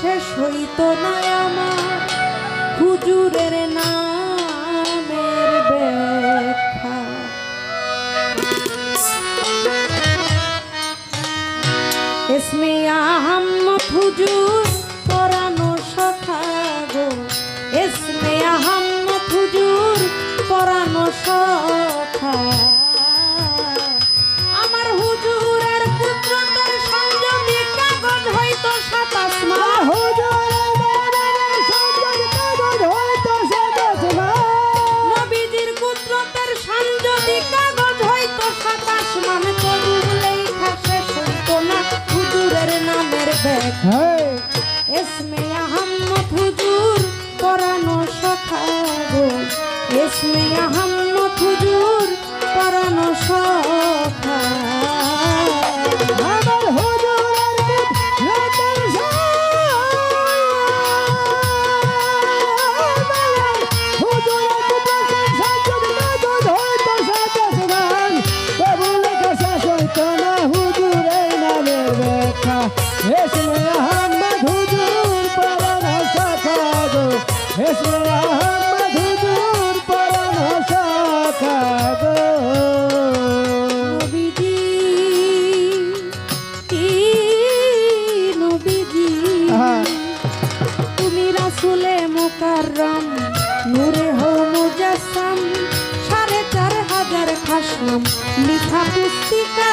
শেষ হইত না আমার হুজুরের নামের ব্যাখ্যা। ইসমে আহমদ হুজুর পরানো সখা গো, ইসমে আহমদ হুজুর পরানো সখা। আমার হুজুরের পুত্রদের সংযমী কাগজ হইতো 27 মাস, নবীজির পুত্রদের সংযমী কাগজ হইতো 27 মান। তবু লেখা শেষ হইতো না হুজুরের নামের ব্যাখ্যা। ইসমে আহমদ হুজুর পরানো সখা গো, ইসমে আহমদ হুজুর পরানো সখা। ইসমে আহমদ হুজুর পরানো সখা গো, ইসমে আহমদ হুজুর পরানো সখা গো। নবীজি নবীজি তুমি রাসূলে মুকাররম, নূরে হও মুজাসসাম। 4500 খাসনাম লিখা পুস্তিকা